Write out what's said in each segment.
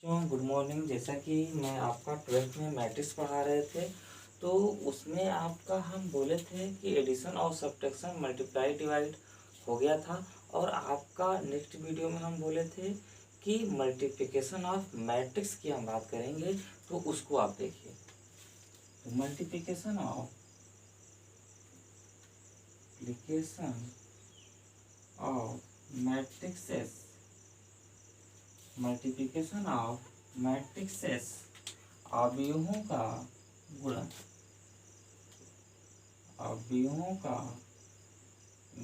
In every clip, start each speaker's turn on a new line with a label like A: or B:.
A: Good morning. जैसा कि मैं आपका 12th में मैट्रिक्स पढ़ा रहे थे, तो उसमें आपका हम बोले थे कि एडिशन और सब्ट्रैक्शन मल्टीप्लाई डिवाइड हो गया था। और आपका नेक्स्ट वीडियो में हम बोले थे कि मल्टीप्लिकेशन ऑफ मैट्रिक्स की हम बात करेंगे, तो उसको आप देखिए। तो multiplication of matrixes multiplication of matrixes अवयवों का गुणन। अवयवों का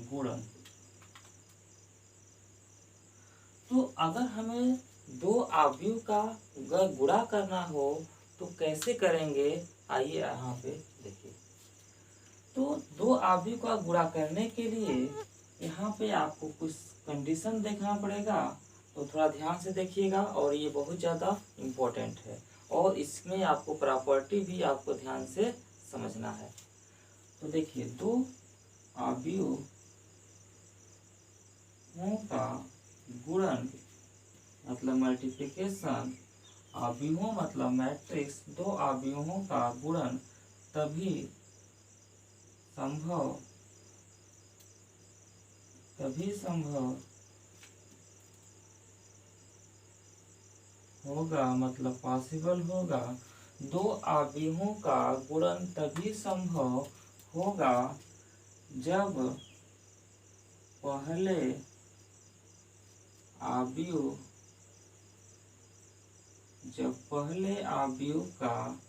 A: गुणन। तो अगर हमें दो अवयव का गुणा करना हो तो कैसे करेंगे, आइए यहाँ पे देखिए। तो दो अवयव का गुणा करने के लिए यहाँ पे आपको कुछ कंडीशन देखना पड़ेगा, तो थोड़ा ध्यान से देखिएगा। और ये बहुत ज़्यादा इम्पोर्टेंट है और इसमें आपको प्रॉपर्टी भी आपको ध्यान से समझना है। तो देखिए, दो अवयवों का गुणन मतलब मल्टीप्लिकेशन, अवयवों मतलब मैट्रिक्स, दो अवयवों का गुणन तभी संभव होगा, मतलब पॉसिबल होगा। दो अवयवों का गुणन तभी संभव होगा जब पहले अवयव का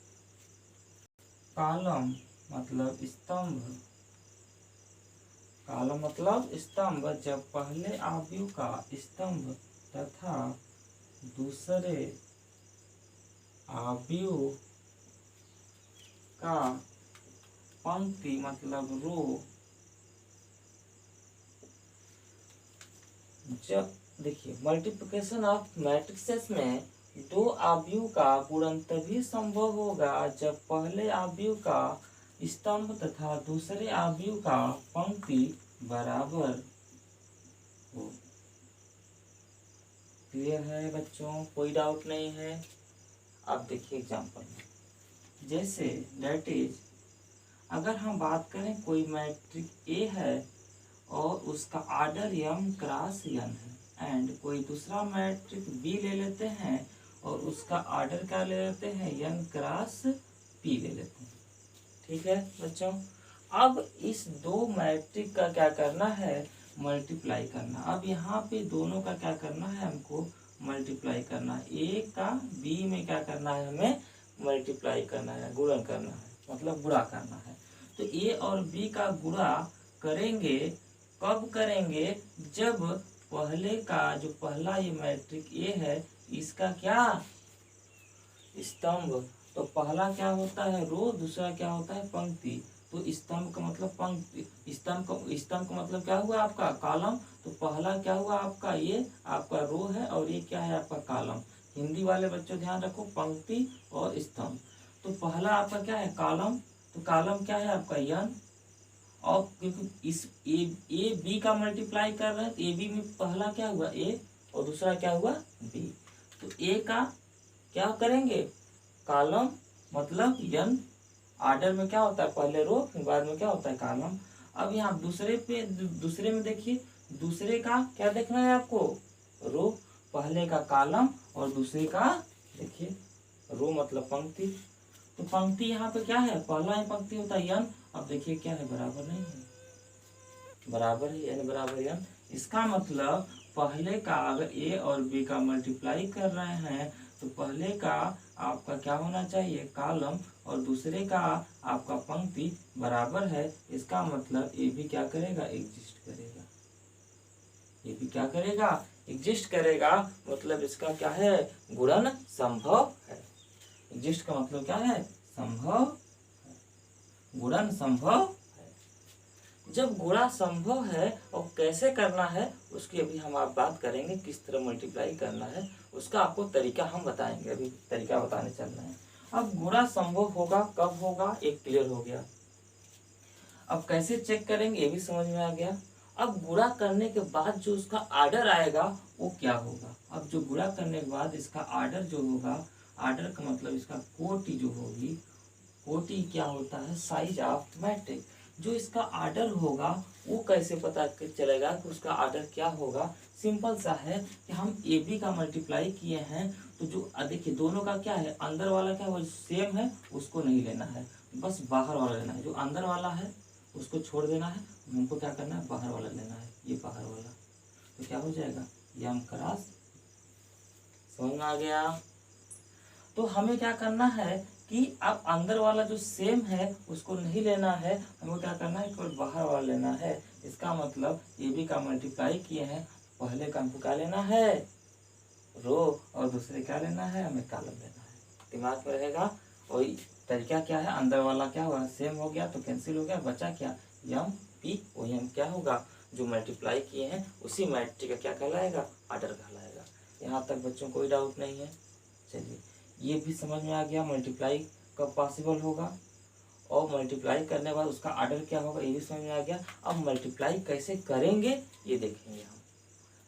A: कॉलम मतलब स्तंभ, जब पहले अवयव का स्तंभ तथा दूसरे अवयव का पंक्ति मतलब रो, जब देखिए मल्टीप्लिकेशन ऑफ मैट्रिक्सेस में दो अवयव का गुणन तभी संभव होगा जब पहले अवयव का स्तंभ तथा दूसरे अवयव का पंक्ति बराबर हो। क्लियर है बच्चों, कोई डाउट नहीं है? अब देखिए एग्जांपल में, जैसे दैट इज, अगर हम बात करें कोई मैट्रिक्स ए है और उसका ऑर्डर m क्रॉस n है, एंड कोई दूसरा मैट्रिक्स बी ले लेते हैं और उसका ऑर्डर क्या ले लेते हैं, n क्रॉस p ले लेते हैं। ठीक है बच्चों, अब इस दो मैट्रिक्स का क्या करना है, मल्टीप्लाई करना। अब यहाँ पे दोनों का क्या करना है, हमको मल्टीप्लाई करना है। ए का बी में क्या करना है, हमें मल्टीप्लाई करना है, गुणन करना है, मतलब गुणा करना है। तो ए और बी का गुणा करेंगे, कब करेंगे, जब पहले का जो पहला ये मैट्रिक्स ए है इसका क्या स्तंभ, तो पहला क्या होता है रो, दूसरा क्या होता है पंक्ति। तो स्तंभ का मतलब पंक्ति, स्तंभ का मतलब क्या हुआ आपका कॉलम। तो पहला क्या हुआ आपका, ये आपका रो है और ये क्या है आपका कॉलम। हिंदी वाले बच्चों ध्यान रखो, पंक्ति और स्तंभ। तो पहला आपका क्या है कॉलम, तो कॉलम क्या है आपका n। और क्योंकि इस ए बी का मल्टीप्लाई कर रहे हैं तो ए बी में पहला क्या हुआ ए और दूसरा क्या हुआ बी। तो ए का क्या करेंगे, कॉलम मतलब n, ऑर्डर में क्या होता है पहले रो फिर बाद में क्या होता है कॉलम। अब यहाँ दूसरे में देखिए, दूसरे का क्या देखना है आपको, रो, पहले का कॉलम और दूसरे का देखिए रो मतलब पंक्ति। तो पंक्ति यहाँ पे क्या है, पहला ही पंक्ति होता है n। अब देखिए क्या है, बराबर नहीं है, बराबर है n बराबर n। इसका मतलब पहले का अगर a और b का मल्टीप्लाई कर रहे हैं तो पहले का आपका क्या होना चाहिए कॉलम और दूसरे का आपका पंक्ति बराबर है। इसका मतलब ए भी क्या करेगा, एग्जिस्ट करेगा। ये भी क्या करेगा, एग्जिस्ट करेगा। मतलब इसका क्या है, गुणन संभव है। एग्जिस्ट का मतलब क्या है, संभव, गुणन संभव है। जब गुणा संभव है और कैसे करना है उसकी अभी हम आप बात करेंगे, किस तरह मल्टीप्लाई करना है उसका आपको तरीका हम बताएंगे। अभी तरीका बताने चल रहे हैं। अब गुणा संभव होगा कब होगा, एक क्लियर हो गया। अब कैसे चेक करेंगे ये भी समझ में आ गया। अब गुणा करने के बाद जो उसका ऑर्डर आएगा वो क्या होगा। अब जो गुणा करने के बाद इसका आर्डर जो होगा, आर्डर का मतलब इसका कोटि जो होगी, कोटि क्या होता है, साइज ऑफ मैट्रिक्स। जो इसका आर्डर होगा वो कैसे पता चलेगा कि उसका आर्डर क्या होगा। सिंपल सा है कि हम ए बी का मल्टीप्लाई किए हैं, तो जो देखिए दोनों का क्या है, अंदर वाला क्या वो सेम है, उसको नहीं लेना है, बस बाहर वाला लेना है। जो अंदर वाला है उसको छोड़ देना है, हमको क्या करना है, बाहर वाला लेना है, ये बाहर वाला। तो क्या हो जाएगा, यम क्रॉस, समझ में आ गया। तो हमें क्या करना है कि अब अंदर वाला जो सेम है उसको नहीं लेना है, हमें क्या करना है, केवल बाहर वाला लेना है। इसका मतलब ए बी का मल्टीप्लाई किए हैं, पहले का हमको क्या लेना है, रो, और दूसरे क्या लेना है, हमें कॉलम लेना है। दिमाग में रहेगा। और तरीका क्या है, अंदर वाला क्या हुआ, सेम हो गया तो कैंसिल हो गया, बचा क्या, यम पी, वही हम क्या होगा, जो मल्टीप्लाई किए हैं उसी मैट्रिक का क्या कहलाएगा, आर्डर कहलाएगा। यहाँ तक बच्चों कोई डाउट नहीं है। चलिए ये भी समझ में आ गया, मल्टीप्लाई कब पॉसिबल होगा और मल्टीप्लाई करने के बाद उसका आर्डर क्या होगा, ये भी समझ में आ गया। अब मल्टीप्लाई कैसे करेंगे ये देखेंगे हम।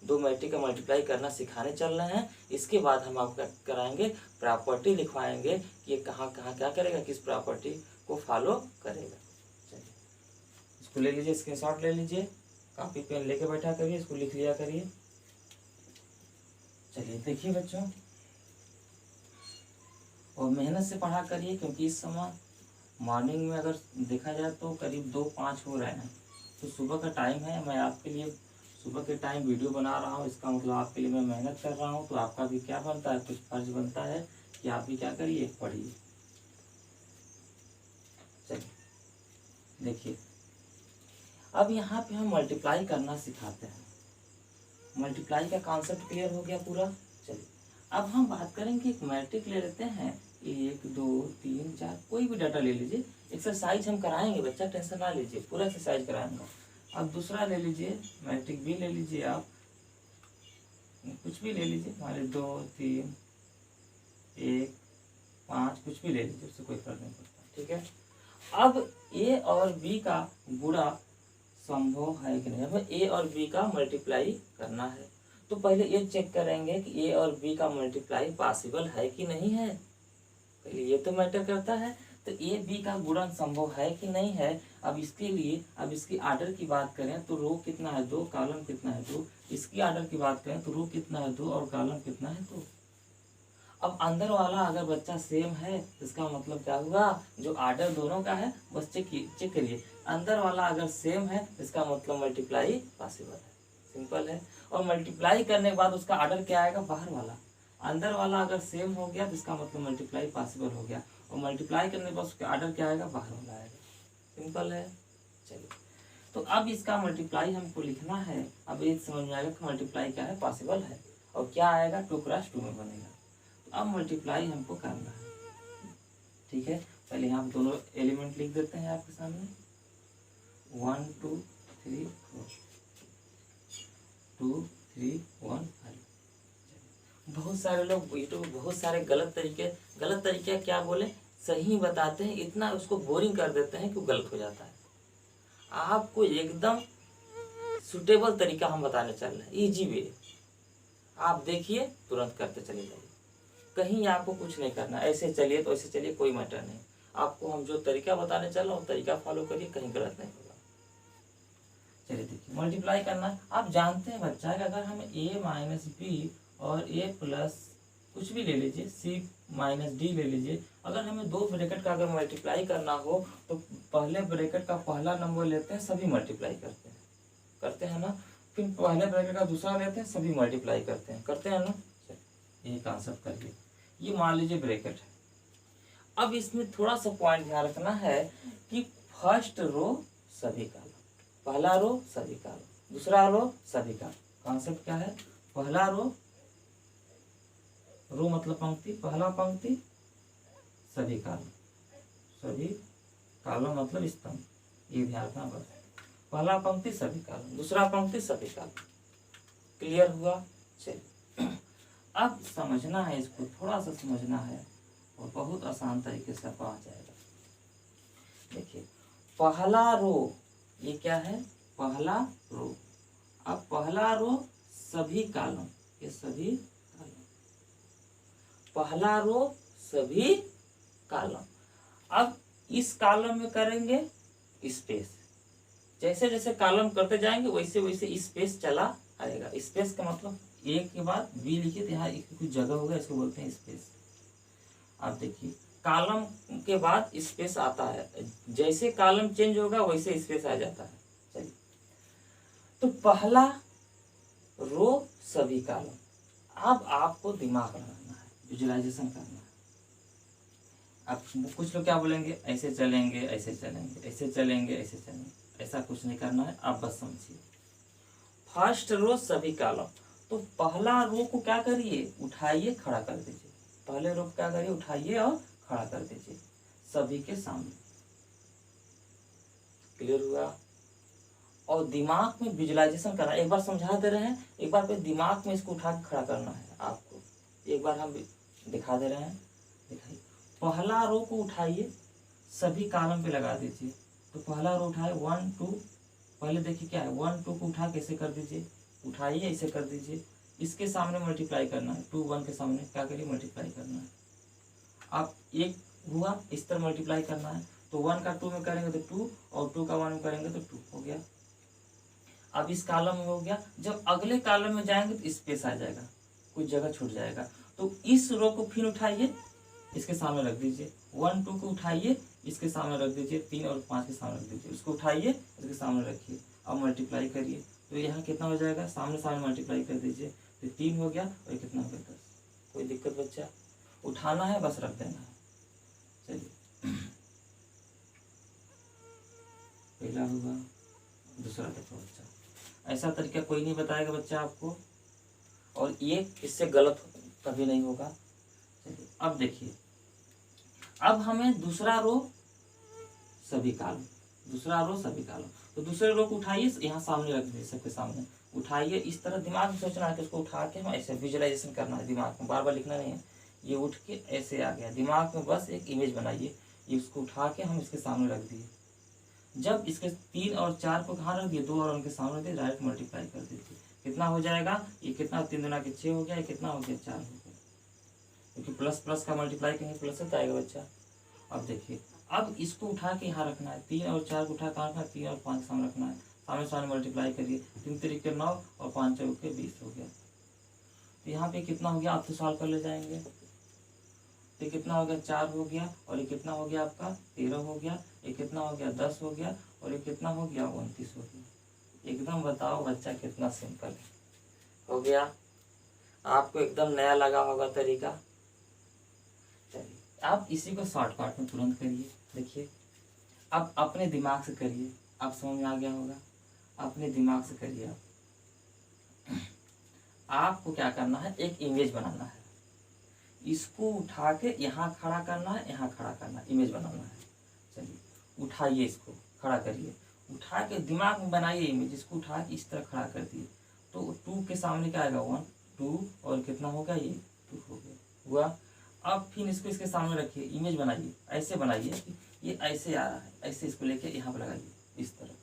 A: दो मैट्रिक का मल्टीप्लाई करना सिखाने चल रहे हैं। इसके बाद हम आपका कराएंगे, प्रॉपर्टी लिखवाएंगे कि ये कहाँ कहाँ क्या करेगा, किस प्रॉपर्टी को फॉलो करेगा। चलिए इसको ले लीजिए, स्क्रीनशॉट ले लीजिए, कॉपी पेन लेके बैठा करिए, इसको लिख लिया करिए। चलिए देखिए बच्चों, और मेहनत से पढ़ा करिए, क्योंकि इस समय मॉर्निंग में अगर देखा जाए तो करीब 2-5 हो रहे हैं। तो सुबह का टाइम है, मैं आपके लिए सुबह के टाइम वीडियो बना रहा हूँ, इसका मतलब आपके लिए मैं मेहनत कर रहा हूँ। तो आपका भी क्या बनता है, कुछ फर्ज बनता है कि आप भी क्या करिए, पढ़िए। चलिए देखिए, अब यहाँ पे हम मल्टीप्लाई करना सिखाते हैं। मल्टीप्लाई का कॉन्सेप्ट क्लियर हो गया पूरा। चलिए अब हम बात करेंगे, एक मैट्रिक ले लेते हैं, 1 2 3 4, कोई भी डाटा ले लीजिए। एक्सरसाइज हम कराएंगे, बच्चा टेंशन ना लीजिए, पूरा एक्सरसाइज कराएंगे। अब दूसरा ले लीजिए, मैट्रिक भी ले लीजिए, आप कुछ भी ले लीजिए, हमारे 2 3 1 5 कुछ भी ले लीजिए, उससे कोई फर्क नहीं पड़ता, ठीक है। अब ए और बी का गुणा संभव है कि नहीं, हमें ए और बी का मल्टीप्लाई करना है। तो पहले ये चेक करेंगे कि ए और बी का मल्टीप्लाई पॉसिबल है कि नहीं है, पहले ये तो मैटर करता है। तो ए बी का गुणन संभव है कि नहीं है। अब इसके लिए, अब इसकी आर्डर की बात करें तो रो कितना है, 2, कॉलम कितना है, 2। इसकी आर्डर की बात करें तो रो कितना है, 2, और कॉलम कितना है, 2। अब अंदर वाला अगर बच्चा सेम है, इसका मतलब क्या हुआ, जो आर्डर दोनों का है, बस चेक करिए, अंदर वाला अगर सेम है इसका मतलब मल्टीप्लाई पॉसिबल है, सिंपल है। और मल्टीप्लाई करने के बाद उसका आर्डर क्या आएगा, बाहर वाला। अंदर वाला अगर सेम हो गया तो इसका मतलब मल्टीप्लाई पॉसिबल हो गया, और मल्टीप्लाई करने के बाद उसका आर्डर क्या आएगा, बाहर वाला आएगा, सिंपल है। चलिए तो अब इसका मल्टीप्लाई हमको लिखना है। अब ये समझ में आएगा कि मल्टीप्लाई क्या है, पॉसिबल है, और क्या आएगा, 2 × 2 में बनेगा। अब मल्टीप्लाई हमको करना है, ठीक है। पहले यहाँ पे दोनों एलिमेंट लिख देते हैं आपके सामने, 1 2 3 4, 2 3 1 5। बहुत सारे लोग यूट्यूब बहुत सारे गलत तरीके क्या बोले, सही बताते हैं, इतना उसको बोरिंग कर देते हैं कि वो गलत हो जाता है। आपको एकदम सुटेबल तरीका हम बताने चल रहे हैं, इजी वे, आप देखिए तुरंत करते चले जाइए, कहीं आपको कुछ नहीं करना, ऐसे चलिए तो ऐसे चलिए, कोई मैटर नहीं। आपको हम जो तरीका बताने चल रहा हूँ तरीका फॉलो करिए, कहीं गलत नहीं होगा। चलिए देखिए, मल्टीप्लाई करना आप जानते हैं बच्चा कि अगर हम a - b और a प्लस कुछ भी ले लीजिए, c - d ले लीजिए, अगर हमें 2 ब्रैकेट का अगर मल्टीप्लाई करना हो तो पहले ब्रैकेट का पहला नंबर लेते हैं, सभी मल्टीप्लाई करते हैं ना, फिर पहले ब्रैकेट का दूसरा लेते हैं, सभी मल्टीप्लाई करते हैं ना। ये कॉन्सेप्ट करिए, ये मान लीजिए ब्रैकेट है। अब इसमें थोड़ा सा पॉइंट ध्यान रखना है कि फर्स्ट रो सभी कॉलम, पहला रो सभी कॉलम, दूसरा रो सभी कॉलम। कॉन्सेप्ट क्या है, पहला रो मतलब पंक्ति, पहला पंक्ति सभी कॉलम, सभी कॉलम मतलब स्तंभ, ये ध्यान रखना बस। पहला पंक्ति सभी कॉलम, दूसरा पंक्ति सभी कॉलम, क्लियर हुआ। चलिए अब समझना है, इसको थोड़ा सा समझना है और बहुत आसान तरीके से पहुंच जाएगा। देखिए पहला रो, ये क्या है, पहला रो। अब पहला रो सभी कॉलम, ये सभी कॉलम, पहला रो सभी कॉलम। अब इस कॉलम में करेंगे स्पेस, जैसे जैसे कॉलम करते जाएंगे वैसे वैसे स्पेस चला आएगा। स्पेस का मतलब एक के बाद बी लिखिए तो यहाँ एक कुछ जगह होगा, इसको बोलते हैं स्पेस। आप देखिए कॉलम के बाद स्पेस आता है, जैसे कॉलम चेंज होगा वैसे स्पेस आ जाता है। चलिए, तो पहला रो सभी कॉलम। अब आपको दिमाग लगाना है, विजुअलाइजेशन करना है। अब कुछ लोग क्या बोलेंगे, ऐसे चलेंगे ऐसे चलेंगे ऐसे चलेंगे ऐसे चलेंगे, ऐसा कुछ नहीं करना है, आप बस समझिए। फर्स्ट रो सभी कॉलम, तो पहला रो को क्या करिए, उठाइए खड़ा कर दीजिए। पहले रो को क्या करिए, उठाइए और खड़ा कर दीजिए सभी के सामने। क्लियर हुआ? और दिमाग में विजुअलाइजेशन करना, एक बार समझा दे रहे हैं, एक बार फिर दिमाग में इसको उठा के खड़ा करना है आपको। एक बार हम दिखा दे रहे हैं, दिखाइए। पहला रो को उठाइए, सभी कॉलम पे लगा दीजिए। तो पहला रो उठाए 1 2, पहले देखिए क्या है, 1 2 को उठा कैसे कर दीजिए, उठाइए ऐसे कर दीजिए, इसके सामने मल्टीप्लाई करना है, 2 1 के सामने क्या करिए, मल्टीप्लाई करना है। आप एक हुआ इस तरह मल्टीप्लाई करना है, तो 1 का 2 में करेंगे तो 2, और 2 का 1 में करेंगे तो 2 हो गया। अब इस कॉलम में हो गया, जब अगले कॉलम में जाएंगे तो स्पेस आ जाएगा, कुछ जगह छूट जाएगा। तो इस रो को फिर उठाइए, इसके सामने रख दीजिए। 1 2 को उठाइए, इसके सामने रख दीजिए। 3 और 5 के सामने रख दीजिए, उसको उठाइए, इसके सामने रखिए। अब मल्टीप्लाई करिए, तो यहाँ कितना हो जाएगा, सामने सामने मल्टीप्लाई कर दीजिए, तो 3 हो गया, और ये कितना हो गया 10। कोई दिक्कत बच्चा? उठाना है बस रख देना है। चलिए, पहला होगा, दूसरा देखो बच्चा, ऐसा तरीका कोई नहीं बताएगा बच्चा आपको, और ये इससे गलत कभी नहीं होगा। चलिए अब देखिए, अब हमें दूसरा रो सभी कॉलम, दूसरा रो सभी कॉलम, तो दूसरे रो को उठाइए, यहाँ सामने रख दीजिए, सबके सामने उठाइए। इस तरह दिमाग में सोचना है कि उसको उठा के हम ऐसे विजुअलाइजेशन करना है, दिमाग में बार बार लिखना नहीं है। ये उठ के ऐसे आ गया, दिमाग में बस एक इमेज बनाइए, ये उसको उठा के हम इसके सामने रख दिए। जब इसके 3 और 4 को कहाँ रख दिए, 2 और उनके सामने दिए, डायरेक्ट मल्टीप्लाई कर दीजिए। कितना हो जाएगा, ये कितना, 3 दुना के 6 हो गया, ये कितना हो गया 4 हो गया, क्योंकि प्लस प्लस का मल्टीप्लाई करेंगे प्लस से आएगा बच्चा। अब देखिए, अब इसको उठा के यहाँ रखना है, 3 और 4 को उठा के रखना है, 3 और 5 सामने रखना है, सामने सामने मल्टीप्लाई करिए। 3 3 9 और 5 4 20 हो गया। तो यहाँ पे कितना हो गया, आप तो सॉल्व कर ले जाएंगे। तो ये कितना हो गया, 4 हो गया, और ये कितना हो गया आपका 13 हो गया, ये कितना हो गया 10 हो गया, और ये कितना हो गया 29 हो गया। एकदम बताओ बच्चा कितना सिंपल है, हो गया। आपको एकदम नया लगा होगा तरीका। चलिए, आप इसी को शॉर्टकट में तुरंत करिए। देखिए, अब अपने दिमाग से करिए, आप समझ में आ गया होगा, अपने दिमाग से करिए। आप आपको क्या करना है, एक इमेज बनाना है, इसको उठा के यहाँ खड़ा करना है, यहाँ खड़ा करना है, इमेज बनाना है। चलिए उठाइए, इसको खड़ा करिए, उठा के दिमाग में बनाइए इमेज, इसको उठा के इस तरह खड़ा कर दिए। तो 2 के सामने क्या आएगा, 1 2, और कितना होगा ये 2 हो गया, हुआ। अब फिर इसको इसके सामने रखिए, इमेज बनाइए, ऐसे बनाइए कि ये ऐसे आ रहा है, ऐसे इसको लेके यहाँ पर लगाइए, इस तरह।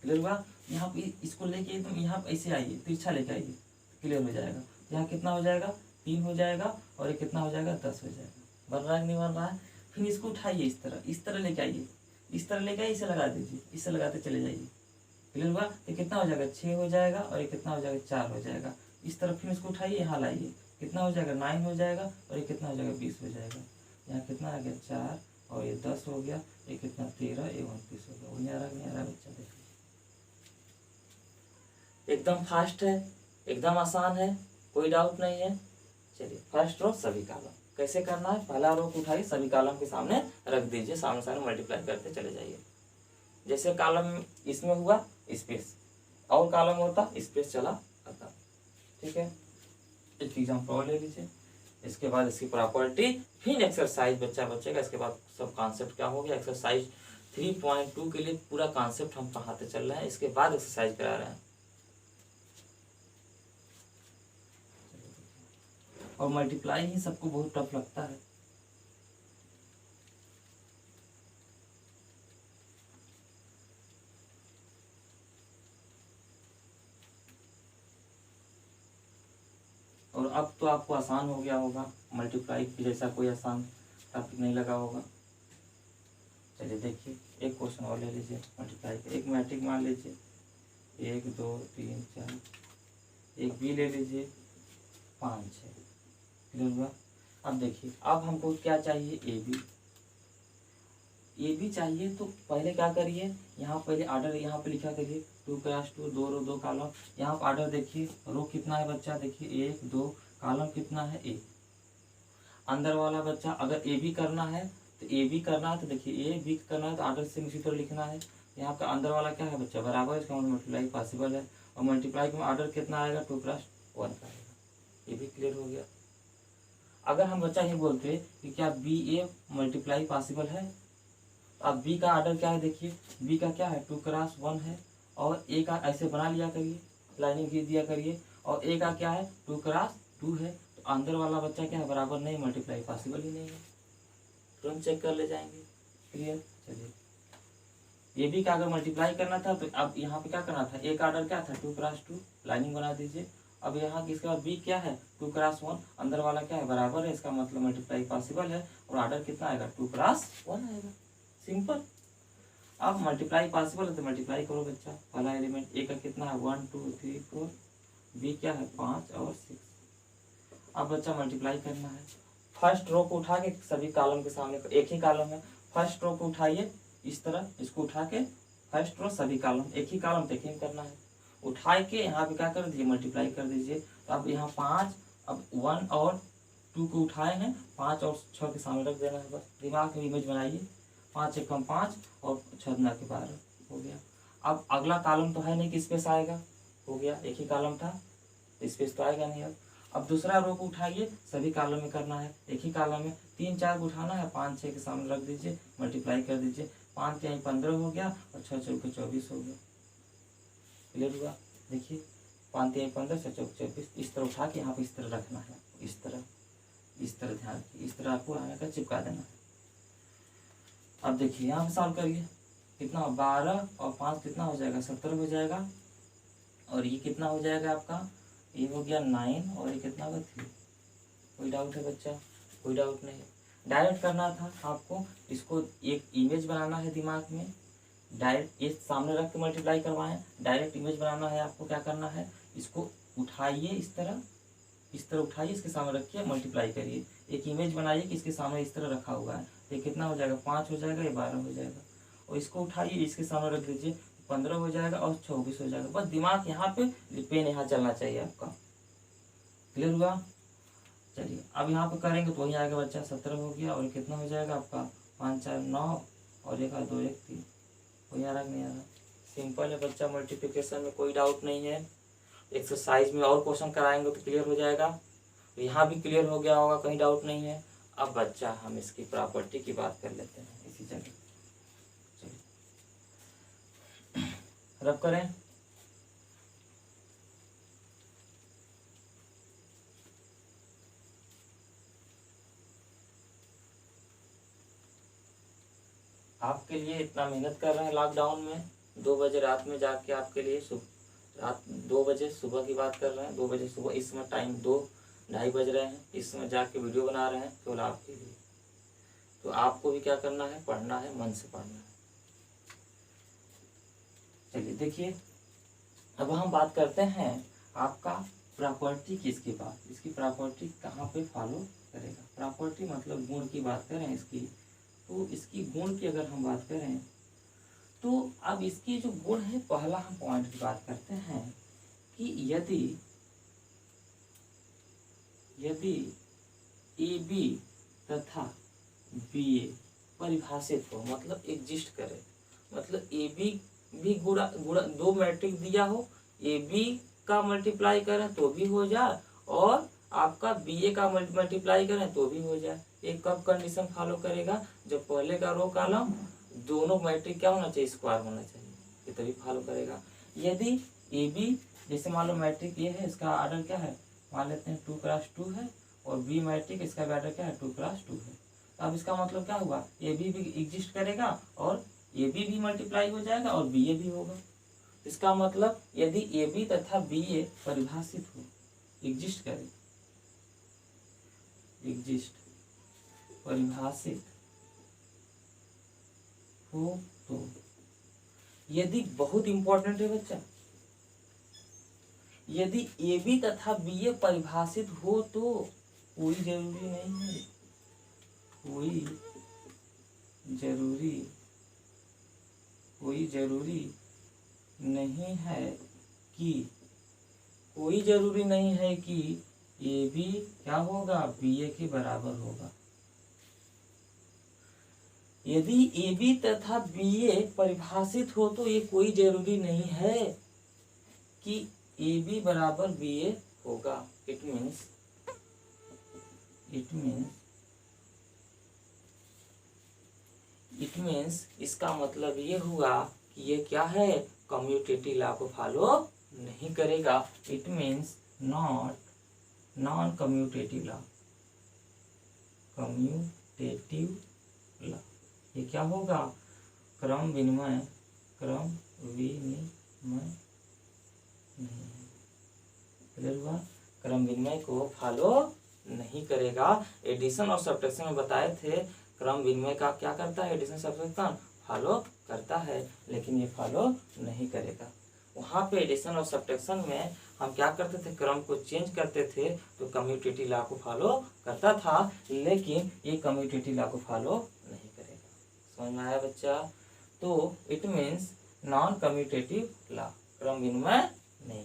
A: क्लियर हुआ? यहाँ पे इसको लेके एकदम यहाँ पे ऐसे आइए, तिरछा लेके आइए, क्लियर हो जाएगा। यहाँ कितना हो जाएगा, 3 हो जाएगा, और ये कितना हो जाएगा 10 हो जाएगा। बन रहा है कि नहीं बन रहा है? फिर इसको उठाइए, इस तरह लेके आइए, इस तरह लेके आइए, इसे लगा दीजिए, इसे लगाते चले जाइए। क्लियर हुआ? ये कितना हो जाएगा 6 हो जाएगा, और ये कितना हो जाएगा 4 हो जाएगा। इस तरह फिर इसको उठाइए, यहाँ लाइए, कितना हो जाएगा 9 हो जाएगा, और ये कितना हो जाएगा 20 हो जाएगा। यहाँ कितना आ गया 4, और ये 10 हो गया, ये कितना 13, ये 29 हो गया। वो नहीं आ रहा बच्चा? देखिए एकदम फास्ट है, एकदम आसान है, कोई डाउट नहीं है। चलिए, फर्स्ट रो सभी कॉलम कैसे करना है, पहला रो को उठाइए, सभी कॉलम के सामने रख दीजिए, सामने सामने मल्टीप्लाई करते चले जाइए। जैसे कॉलम इसमें हुआ स्पेस, और कॉलम होता स्पेस चला आता। ठीक है, एक एग्जाम्पल और ले लीजिए, इसके बाद इसकी प्रॉपर्टी, फिर एक्सरसाइज बच्चा बचेगा। इसके बाद सब कॉन्सेप्ट क्या हो गया, एक्सरसाइज 3.2 के लिए पूरा कॉन्सेप्ट हम पढ़ाते चल रहे हैं, इसके बाद एक्सरसाइज करा रहे हैं। और मल्टीप्लाई ही सबको बहुत टफ लगता है। तो आपको आसान हो गया होगा, मल्टीप्लाई की जैसा कोई आसान टॉपिक नहीं लगा होगा। चलिए देखिए एक क्वेश्चन और ले लीजिए मल्टीप्लाई का। एक मैट्रिक मान लीजिए 1 2 3 4, एक बी ले लीजिए 5 6। क्लियर हुआ? अब देखिए अब हमको क्या चाहिए, ए बी चाहिए। तो पहले क्या करिए, यहाँ पहले ऑर्डर यहाँ पे लिखा करिए 2 क्रॉस 2, 2 रो 2 कॉलम। यहाँ पर ऑर्डर देखिए, रो कितना है बच्चा, देखिए 1 2, कॉलम कितना है 1। अंदर वाला बच्चा अगर ए बी करना है तो ए बी करना है, तो देखिए ए बी करना है तो ऑर्डर से इसी तरह लिखना है। यहाँ का अंदर वाला क्या है बच्चा, बराबर, इसका मल्टीप्लाई पॉसिबल है। और मल्टीप्लाई में ऑर्डर कितना आएगा, 2 क्रॉस 1 का आएगा। ये भी क्लियर हो गया। अगर हम बच्चा ये बोलते कि क्या बी ए मल्टीप्लाई पॉसिबल है, अब बी का ऑर्डर क्या है, देखिए बी का क्या है 2 क्रॉस 1 है, और ए का ऐसे बना लिया करिए, लाइनिंग खींच दिया करिए, और ए का क्या है 2 क्रॉस 2 है। तो अंदर वाला बच्चा क्या है, बराबर नहीं, मल्टीप्लाई पॉसिबल ही नहीं है। तुरंत चेक कर ले जाएंगे। क्लियर? चलिए ए बी का अगर मल्टीप्लाई करना था तो अब यहाँ पे क्या करना था, ए का ऑर्डर क्या था 2 क्रॉस 2, लाइनिंग बना दीजिए। अब यहाँ इसके बाद बी क्या है 2 क्रॉस 1, अंदर वाला क्या है बराबर है, इसका मतलब मल्टीप्लाई पॉसिबल है, और ऑर्डर कितना आएगा 2 क्रॉस 1 आएगा। सिंपल। अब मल्टीप्लाई पॉसिबल है तो मल्टीप्लाई करो बच्चा। पहला एलिमेंट ए का कितना है 1 2 3 4, बी क्या है 5 और 6। अब बच्चा मल्टीप्लाई करना है। फर्स्ट रो को उठा के सभी कॉलम के सामने, एक ही कॉलम है, फर्स्ट रो को उठाइए इस तरह, इसको उठा के फर्स्ट रो सभी कॉलम, एक ही कॉलम देखें करना है, उठा के यहाँ पे क्या कर दीजिए, मल्टीप्लाई कर दीजिए। तो अब यहाँ 5, अब 1 और 2 को उठाए हैं, 5 और 6 के सामने रख देना है, बस दिमाग में इमेज बनाइए। 5 1 5 और 6 दूना के 12 हो गया। अब अगला कॉलम तो है नहीं कि स्पेस आएगा, हो गया, एक ही कॉलम था, स्पेस तो आएगा नहीं। अब दूसरा रो को उठाइए, सभी कॉलम में करना है, एक ही कॉलम में 3 4 को उठाना है, 5 6 के सामने रख दीजिए, मल्टीप्लाई कर दीजिए। 5 3 15 हो गया और 6 4 24 हो गया। क्लियर हुआ? देखिए 5 3 15 6 4 24, इस तरह उठा के यहाँ पे इस तरह रखना है, इस तरह ध्यान रखिए, इस तरह आपको आने का चिपका देना है। अब देखिए यहाँ पे सॉल्व करिए, कितना 12 और 5 कितना हो जाएगा 17 हो जाएगा, और ये कितना हो जाएगा आपका, ये हो गया 9 और ये कितना होगा 3। कोई डाउट है बच्चा? कोई डाउट नहीं। डायरेक्ट करना था आपको, इसको एक इमेज बनाना है दिमाग में, डायरेक्ट ये सामने रख के मल्टीप्लाई करवाएं, डायरेक्ट इमेज बनाना है आपको। क्या करना है, इसको उठाइए इस तरह उठाइए, इसके सामने रखिए, मल्टीप्लाई करिए, एक इमेज बनाइए कि इसके सामने इस तरह रखा हुआ है। ये कितना हो जाएगा 5 हो जाएगा, ये 12 हो जाएगा, और इसको उठाइए इसके सामने रख दीजिए, 15 हो जाएगा और 24 हो जाएगा। बस दिमाग यहाँ पे, पेन यहाँ चलना चाहिए आपका। क्लियर हुआ? चलिए अब यहाँ पे करेंगे तो वही आएगा बच्चा, 17 हो गया, और कितना हो जाएगा आपका 5 4 9 और 1 2 1 3। कोई आ रहा नहीं आ रहा? सिंपल है बच्चा, मल्टीप्लिकेशन में कोई डाउट नहीं है। एक्सरसाइज में और क्वेश्चन कराएंगे तो क्लियर हो जाएगा। तो यहाँ भी क्लियर हो गया होगा, कहीं डाउट नहीं है। अब बच्चा हम इसकी प्रॉपर्टी की बात कर लेते हैं इसी जगह। चलिए रब करें। आपके लिए इतना मेहनत कर रहे हैं लॉकडाउन में, 2 बजे रात में जाके आपके लिए, रात 2 बजे सुबह की बात कर रहे हैं, 2 बजे सुबह, इस समय टाइम 2 ढाई बज रहे हैं, इस समय जाके वीडियो बना रहे हैं केवल आपके लिए। तो आपको भी क्या करना है, पढ़ना है, मन से पढ़ना है। चलिए देखिए अब हम बात करते हैं आपका प्रॉपर्टी की। इसके बाद इसकी प्रॉपर्टी कहाँ पे फॉलो करेगा। प्रॉपर्टी मतलब गुण की बात करें इसकी, तो इसकी गुण की अगर हम बात करें तो अब इसकी जो गुण है, पहला हम पॉइंट की बात करते हैं कि यदि ए बी तथा बी ए परिभाषित हो, मतलब एग्जिस्ट करे, मतलब ए बी भी गुणा 2 मैट्रिक दिया हो, ए बी का मल्टीप्लाई करें तो भी हो जाए, और आपका बी ए का मल्टीप्लाई करें तो भी हो जाए। एक कब कंडीशन फॉलो करेगा, जब पहले का रो कॉलम दोनों मैट्रिक क्या होना चाहिए, स्क्वायर होना चाहिए, ये तभी फॉलो करेगा। यदि ए बी, जैसे मान लो मैट्रिक ये है, इसका ऑर्डर क्या है, मान लेते हैं 2 क्रॉस 2 है, और बी मैट्रिक इसका ऑर्डर क्या है 2 क्रॉस 2 है। अब इसका मतलब क्या हुआ, ए बी भी एग्जिस्ट करेगा, और ए बी भी मल्टीप्लाई हो जाएगा, और बी ए भी होगा। इसका मतलब यदि ए बी तथा बी ए परिभाषित हो, एग्जिस्ट करे, एग्जिस्ट परिभाषित हो तो, यदि बहुत इंपॉर्टेंट है बच्चा, यदि ए बी तथा बी ए परिभाषित हो तो कोई जरूरी नहीं है, कोई जरूरी नहीं है कि, कोई जरूरी नहीं है कि ए बी क्या होगा, बी ए के बराबर होगा। यदि ए बी तथा बी ए परिभाषित हो तो ये कोई जरूरी नहीं है कि ए बी बराबर बी ए होगा। इट मीन्स इसका मतलब ये हुआ कि ये क्या है, कम्यूटेटिव लॉ को फॉलो नहीं करेगा। It means non commutative law, ये क्या होगा, क्रम विनिमय नहीं, क्लियर हुआ, क्रम विनिमय को फॉलो नहीं करेगा। एडिशन और सब्ट्रैक्शन में बताए थे क्रम विनिमय का क्या करता है, एडिशन सब्ट्रैक्शन फॉलो करता है, लेकिन ये फॉलो नहीं करेगा। वहाँ पे एडिशन और सब्ट्रैक्शन में हम क्या करते थे, क्रम को चेंज करते थे तो कम्यूटेटिव लॉ को फॉलो करता था, लेकिन ये कम्यूटेटिव लॉ को फॉलो नहीं करेगा। समझ में आया बच्चा? तो it means non commutative law, क्रम विनिमय नहीं।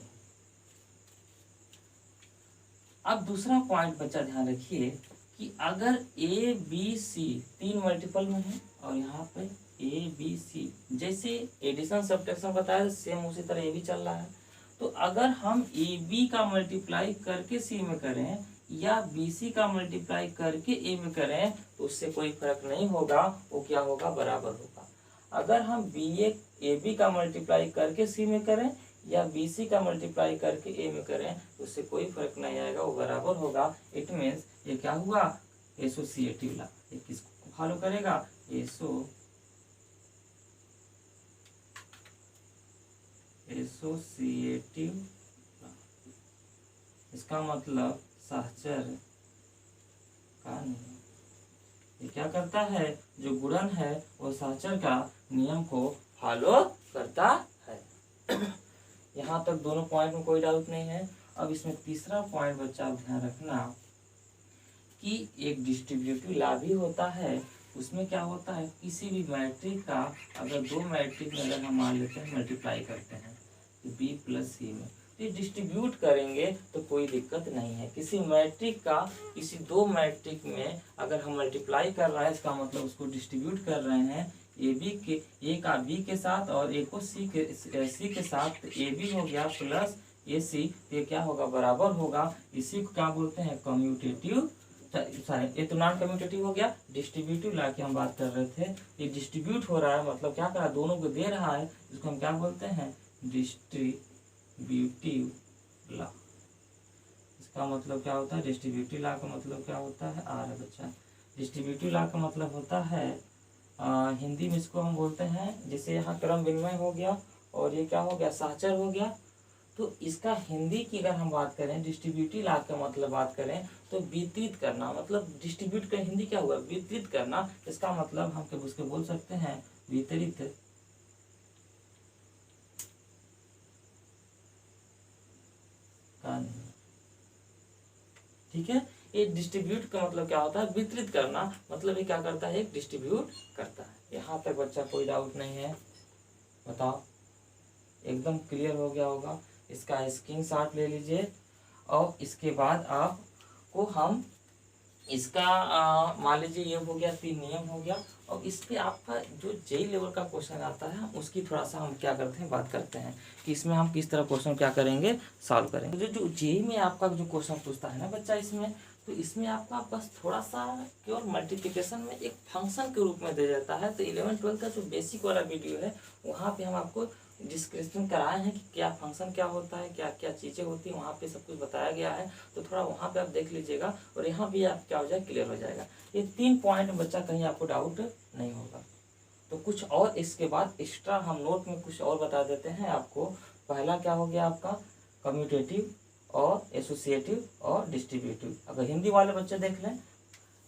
A: अब दूसरा पॉइंट बच्चा ध्यान रखिए कि अगर ए बी सी तीन मल्टीपल में है और यहाँ पे ए बी सी, जैसे एडिशन सब्ट्रैक्शन बताया सेम उसी तरह ये भी चल रहा है, तो अगर हम ए बी का मल्टीप्लाई करके सी में करें या बी सी का मल्टीप्लाई करके ए में करें तो उससे कोई फर्क नहीं होगा, वो क्या होगा, बराबर होगा। अगर हम ए बी का मल्टीप्लाई करके सी में करें या बी सी का मल्टीप्लाई करके ए में करें तो उससे कोई फर्क नहीं आएगा, वो बराबर होगा। इट मीन्स ये क्या हुआ, एसोसिएटिव लॉ। ये किसको फॉलो करेगा, एसोसिएटिव लॉ। इसका मतलब सहचर का नियम। ये क्या करता है, जो गुणन है वो सहचर का नियम को फॉलो करता है। यहाँ तक दोनों पॉइंट में कोई डाउट नहीं है। अब इसमें तीसरा पॉइंट बच्चा आप ध्यान रखना कि एक डिस्ट्रीब्यूटिव लॉ भी होता है। उसमें क्या होता है, किसी भी मैट्रिक का अगर दो मैट्रिक में अगर हम मान लेते हैं मल्टीप्लाई करते हैं बी प्लस सी में, तो ये डिस्ट्रीब्यूट करेंगे तो कोई दिक्कत नहीं है। किसी मैट्रिक का किसी दो मैट्रिक में अगर हम मल्टीप्लाई कर रहे हैं, इसका मतलब उसको डिस्ट्रीब्यूट कर रहे हैं, ए का बी के साथ और ए को सी के साथ, तो ए बी हो गया प्लस ए सी, ये क्या होगा, बराबर होगा। इसी को क्या बोलते हैं, कम्यूटेटिव, सॉरी ये तो नॉन कम्यूटेटिव हो गया। डिस्ट्रीब्यूटिव लॉ की हम बात कर रहे थे, ये डिस्ट्रीब्यूट हो रहा है, मतलब क्या कर रहा है, दोनों को दे रहा है, इसको हम क्या बोलते हैं, डिस्ट्रीब्यूटिव लॉ। इसका मतलब क्या होता है, डिस्ट्रीब्यूटिव लॉ का मतलब क्या होता है, आ रहा बच्चा, डिस्ट्रीब्यूटिव लॉ का मतलब होता है हिंदी में इसको हम बोलते हैं, जैसे यहाँ क्रम विनिमय हो गया और ये क्या हो गया, सहचर हो गया, तो इसका हिंदी की अगर हम बात करें, डिस्ट्रीब्यूटिव लॉ का मतलब बात करें तो वितरित करना, मतलब डिस्ट्रीब्यूट का हिंदी क्या हुआ, वितरित करना। इसका मतलब हम उसके बोल सकते हैं वितरित का नहीं, ठीक है। ये डिस्ट्रीब्यूट का मतलब क्या होता है, वितरित करना, मतलब ये क्या करता है, डिस्ट्रीब्यूट करता है। यहाँ तक बच्चा कोई डाउट नहीं है, बताओ, एकदम क्लियर हो गया होगा। इसका स्क्रीनशॉट ले लीजिए और इसके बाद आपको हम इसका मान लीजिए ये हो गया, 3 नियम हो गया, और इस पे आपका जो जेई लेवल का क्वेश्चन आता है उसकी थोड़ा सा हम क्या करते हैं, बात करते हैं कि इसमें हम किस तरह क्वेश्चन क्या करेंगे, सॉल्व करेंगे। जो जेई में आपका जो क्वेश्चन पूछता है ना बच्चा, इसमें तो इसमें आपका बस थोड़ा सा केवल मल्टीप्लिकेशन में एक फंक्शन के रूप में दे जाता है। तो 11-12 का जो बेसिक वाला वीडियो है वहाँ पे हम आपको डिस्क्रिप्शन कराए हैं कि क्या फंक्शन क्या होता है, क्या क्या चीज़ें होती हैं, वहाँ पे सब कुछ बताया गया है। तो थोड़ा वहाँ पे आप देख लीजिएगा और यहाँ भी आप क्या हो जाए, क्लियर हो जाएगा। ये 3 पॉइंट बच्चा कहीं आपको डाउट नहीं होगा। तो कुछ और इसके बाद एक्स्ट्रा हम नोट में कुछ और बता देते हैं आपको। पहला क्या हो गया आपका, कम्यूटेटिव और एसोसिएटिव और डिस्ट्रीब्यूटिव। अगर हिंदी वाले बच्चे देख लें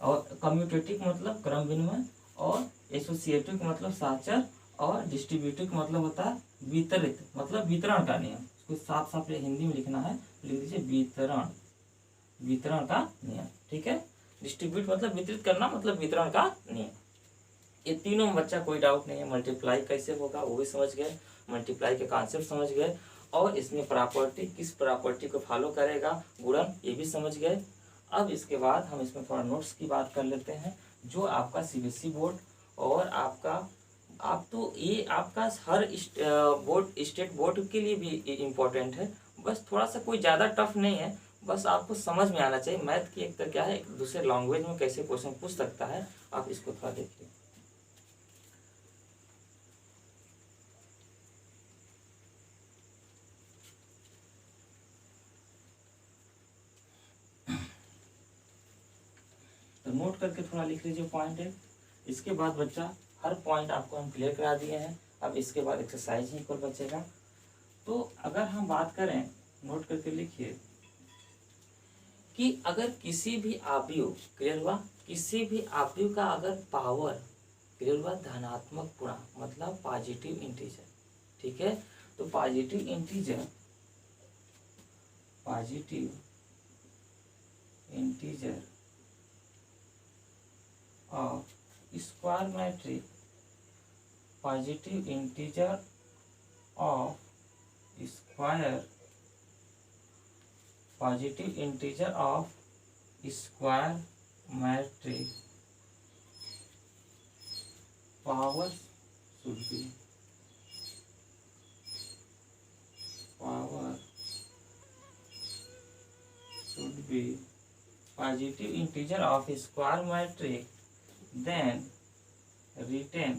A: और कम्यूटेटिव मतलब क्रम विनिमय, और एसोसिएटिव का मतलब साचर, और डिस्ट्रीब्यूटिव का मतलब होता है वितरित, मतलब वितरण का नियम। इसको साफ साफ हिंदी में लिखना है, लिख दीजिए वितरण, वितरण का नियम। ठीक है, डिस्ट्रीब्यूट मतलब वितरित करना, मतलब वितरण का नियम। ये तीनों में बच्चा कोई डाउट नहीं है। मल्टीप्लाई कैसे होगा वो भी समझ गए, मल्टीप्लाई के कॉन्सेप्ट समझ गए, और इसमें प्रॉपर्टी, किस प्रॉपर्टी को फॉलो करेगा, गुणन, ये भी समझ गए। अब इसके बाद हम इसमें थोड़ा नोट्स की बात कर लेते हैं। जो आपका सीबीएसई बोर्ड और आपका, आप तो ये आपका हर बोर्ड, स्टेट बोर्ड के लिए भी इम्पोर्टेंट है। बस थोड़ा सा कोई ज़्यादा टफ नहीं है, बस आपको समझ में आना चाहिए। मैथ की एक तो क्या है, एक दूसरे लैंग्वेज में कैसे क्वेश्चन पूछ सकता है, आप इसको थोड़ा देखिए। तो नोट करके थोड़ा लिख लीजिए पॉइंट है। इसके बाद बच्चा हर पॉइंट आपको हम क्लियर करा दिए हैं। अब इसके बाद एक्सरसाइज ही कोई बचेगा। तो अगर हम बात करें, नोट करके लिखिए कि अगर किसी भी आव्यूह, क्लियर हुआ, किसी भी आव्यूह का अगर पावर, क्लियर हुआ, धनात्मक पूर्णांक मतलब पॉजिटिव इंटीजर, ठीक है, तो positive integer, positive integer of square matrix, positive integer of square, positive integer of square matrix power should be, power should be positive integer of square matrix then written।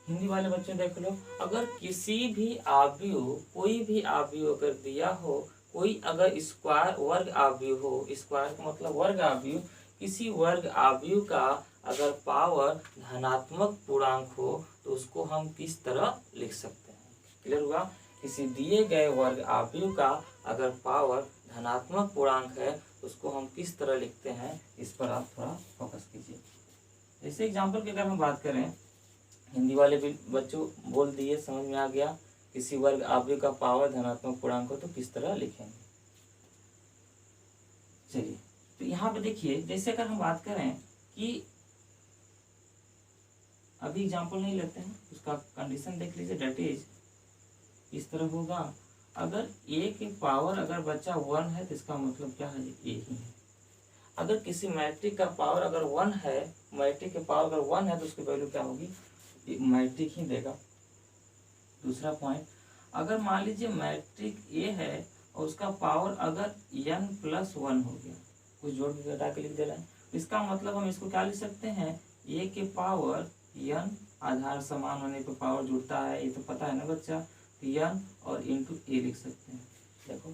A: Hindi वाले बच्चे देख लो, अगर किसी भी आव्यूह, कोई भी आव्यूह अगर दिया हो, कोई अगर स्क्वायर वर्ग आव्यूह हो, स्क्वायर का मतलब वर्ग आव्यूह, किसी वर्ग आव्यूह का अगर पावर धनात्मक पूर्णांक हो तो उसको हम किस तरह लिख सकते हैं। क्लियर हुआ, किसी दिए गए वर्ग आव्यूह का अगर पावर धनात्मक पूर्णांक है तो उसको हम किस तरह लिखते हैं, इस पर आप थोड़ा फोकस कीजिए। जैसे एग्जांपल की अगर हम बात करें, हिंदी वाले भी बच्चों बोल दिए, समझ में आ गया, किसी वर्ग आव्यूह का पावर धनात्मक पूर्णांक हो तो किस तरह लिखेंगे। चलिए, तो यहाँ पे देखिए, जैसे अगर हम बात करें कि अभी एग्जांपल नहीं लेते हैं, उसका कंडीशन देख लीजिए, डेट इज इस तरह होगा। अगर ए के पावर अगर बच्चा 1 है तो इसका मतलब क्या है, ए ही है। अगर किसी मैट्रिक का पावर अगर 1 है, मैट्रिक के पावर अगर 1 है तो उसकी वैल्यू क्या होगी, मैट्रिक ही देगा। दूसरा पॉइंट, अगर मान लीजिए मैट्रिक ए है और उसका पावर अगर n+1 हो गया, कुछ जोड़ के घटा के लिख दे रहा है, इसका मतलब हम इसको क्या लिख सकते हैं, ए के पावर n, आधार समान होने पे पावर जुड़ता है, ये तो पता है ना बच्चा, तो n और इंटू ए लिख सकते हैं। देखो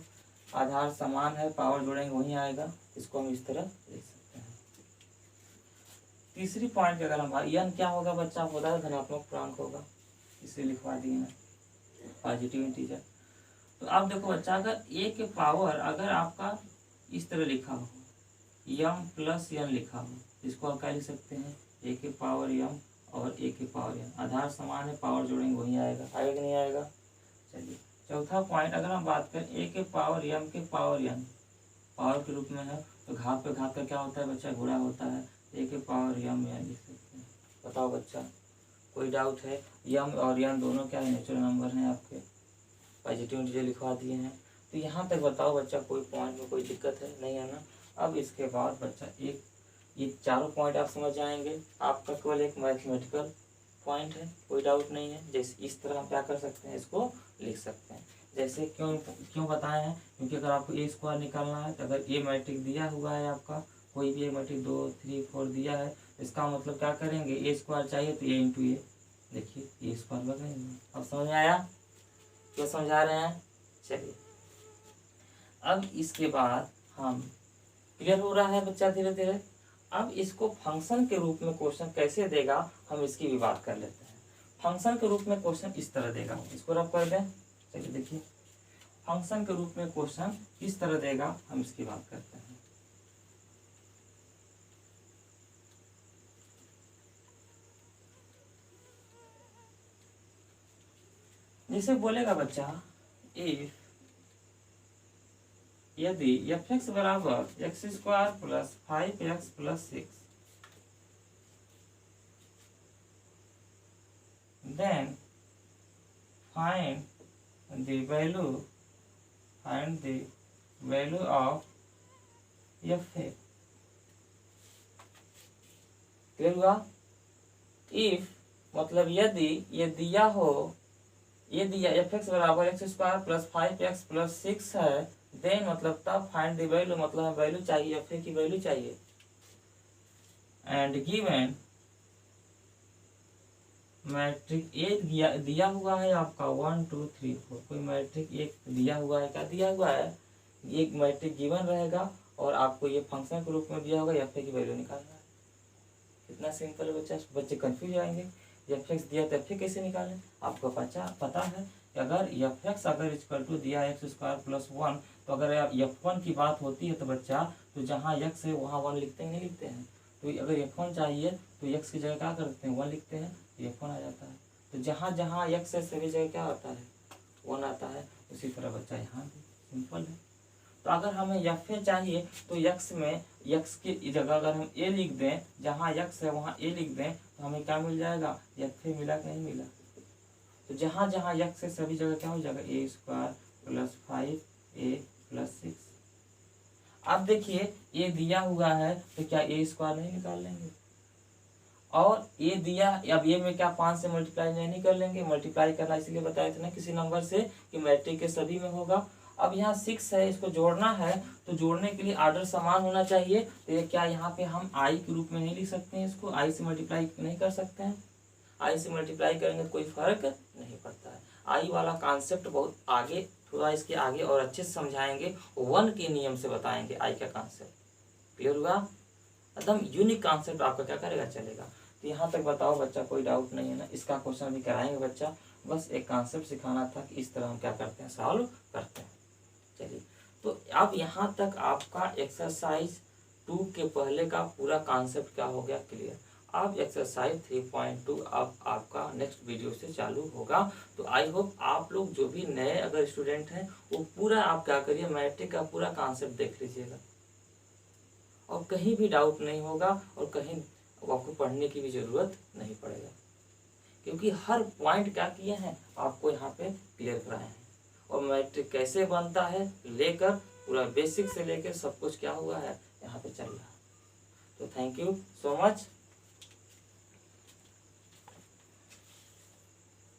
A: आधार समान है, पावर जोड़ेंगे वही आएगा, इसको हम इस तरह लिख सकते हैं। तीसरी पॉइंट पे अगर हम n क्या होगा बच्चा, होता है धनात्मक पूर्णांक होगा, इसे लिखवा दिए हैं, पॉजिटिव इंटीजर। तो आप देखो बच्चा, अगर ए के पावर अगर आपका इस तरह लिखा हो, m+n लिखा हो, इसको आप क्या लिख सकते हैं, ए के पावर m और ए के पावर n, आधार समान है, पावर जोड़ेंगे वही आएगा, आएगा कि नहीं आएगा। चलिए, चौथा पॉइंट अगर हम बात करें, ए के पावर m के पावर n पावर के रूप में है, तो घात पे घात का क्या होता है बच्चा, गुणा होता है, ए के पावर m लिख सकते हैं। बताओ बच्चा, कोई डाउट है, m और n दोनों क्या है, नेचुरल नंबर हैं आपके, पॉजिटिव इंटीजर लिखवा दिए हैं। तो यहाँ तक बताओ बच्चा, कोई पॉइंट में कोई दिक्कत है, नहीं है ना। अब इसके बाद बच्चा एक, ये चारों पॉइंट आप समझ जाएंगे, आपका केवल एक मैथमेटिकल पॉइंट है, कोई डाउट नहीं है। जैसे इस तरह हम क्या कर सकते हैं, इसको लिख सकते हैं। जैसे क्यों बताए हैं, क्योंकि अगर आपको ए स्क्वायर निकालना है, तो अगर ए मैट्रिक दिया हुआ है आपका, कोई भी ए मैट्रिक 2, 3, 4 दिया है, इसका मतलब क्या करेंगे, ए स्क्वायर चाहिए तो ए इंटू ए, देखिए ए स्क्वायर बन रही है। अब समझ में आया, क्या समझा रहे हैं। चलिए, अब इसके बाद हम, क्लियर हो रहा है बच्चा धीरे धीरे। अब इसको फंक्शन के रूप में क्वेश्चन कैसे देगा, हम इसकी भी बात कर लेते हैं। फंक्शन के रूप में क्वेश्चन इस तरह देगा, इसको रब कर दें। चलिए देखिए, फंक्शन के रूप में क्वेश्चन किस तरह देगा, हम इसकी बात करते हैं। जैसे बोलेगा बच्चा इफ यदि एफ एक्स बराबर x square plus 5x plus 6 then find the value of f a। Clear हुआ? इफ मतलब यदि ये दिया हो, ये दिया एफ एक्स बराबर x square plus 5x plus 6 है, देन मतलब तब फाइंड द वैल्यू, मतलब वैल्यू चाहिए, एफ ए की वैल्यू चाहिए। एंड गिवन मैट्रिक ए दिया हुआ है आपका 1 2 3 4, कोई मैट्रिक एक दिया हुआ है, क्या दिया हुआ है, एक मैट्रिक गिवन रहेगा और आपको ये फंक्शन के रूप में दिया होगा, एफ ए की वैल्यू निकालना है। कितना सिंपल है बच्चा, बच्चे कंफ्यूज आएंगे, एफ एक्स दिया तो एफ ए कैसे निकालें। आपको पता है कि अगर एफ एक्स अगर इक्वल टू दिया एक्स स्क्वायर प्लस 1, तो अगर एफ वन की बात होती है तो बच्चा तो जहाँ एक्स है वहाँ 1 लिखते हैं, नहीं लिखते हैं। तो अगर एफ वन चाहिए तो एक्स की जगह क्या करते हैं, 1 लिखते हैं, तो एफ वन आ जाता है। तो जहाँ जहाँ एक्स है सभी जगह क्या आता है, 1 आता है। उसी तरह बच्चा यहाँ भी सिंपल है। तो अगर हमें एफ ए चाहिए तो एक्स में एक्स की जगह अगर हम ए लिख दें, जहाँ एक्स है वहाँ ए लिख दें, तो हमें क्या मिल जाएगा, एफ ए मिला कि नहीं मिला। तो जहाँ जहाँ एक्स है सभी जगह क्या हो जाएगा, ए स्क्वायर प्लस 5a प्लस 6। अब देखिए ये दिया हुआ है तो क्या ए स्क्वायर नहीं निकाल लेंगे, और ये दिया, अब ये में क्या 5 से मल्टीप्लाई नहीं कर लेंगे, मल्टीप्लाई करना इसलिए बताया था ना किसी नंबर से कि मैट्रिक के सभी में होगा। अब यहाँ 6 है, इसको जोड़ना है, तो जोड़ने के लिए आर्डर समान होना चाहिए। तो ये क्या यहाँ पे हम आई के रूप में नहीं लिख सकते हैं, इसको आई से मल्टीप्लाई नहीं कर सकते हैं। आई से मल्टीप्लाई करेंगे तो कोई फर्क नहीं पड़ता है। आई वाला कॉन्सेप्ट बहुत आगे, थोड़ा इसके आगे और अच्छे से समझाएंगे, 1 के नियम से बताएंगे आई का कॉन्सेप्ट। क्लियर हुआ? एकदम यूनिक कॉन्सेप्ट आपका क्या करेगा, चलेगा। तो यहाँ तक बताओ बच्चा, कोई डाउट नहीं है ना? इसका क्वेश्चन भी कराएंगे बच्चा, बस एक कॉन्सेप्ट सिखाना था कि इस तरह हम क्या करते हैं, सॉल्व करते हैं। चलिए, तो अब यहाँ तक आपका एक्सरसाइज 2 के पहले का पूरा कॉन्सेप्ट क्या हो गया, क्लियर। अब एक्सरसाइज 3.2 अब आपका नेक्स्ट वीडियो से चालू होगा। तो आई होप आप लोग जो भी नए अगर स्टूडेंट हैं वो पूरा आप क्या करिए, मैट्रिक का पूरा कॉन्सेप्ट देख लीजिएगा और कहीं भी डाउट नहीं होगा और कहीं आपको पढ़ने की भी जरूरत नहीं पड़ेगा, क्योंकि हर पॉइंट क्या किए हैं आपको यहाँ पे क्लियर कराए हैं। और मैट्रिक कैसे बनता है लेकर पूरा बेसिक से लेकर सब कुछ क्या हुआ है यहाँ पे चल रहा है। तो थैंक यू सो मच।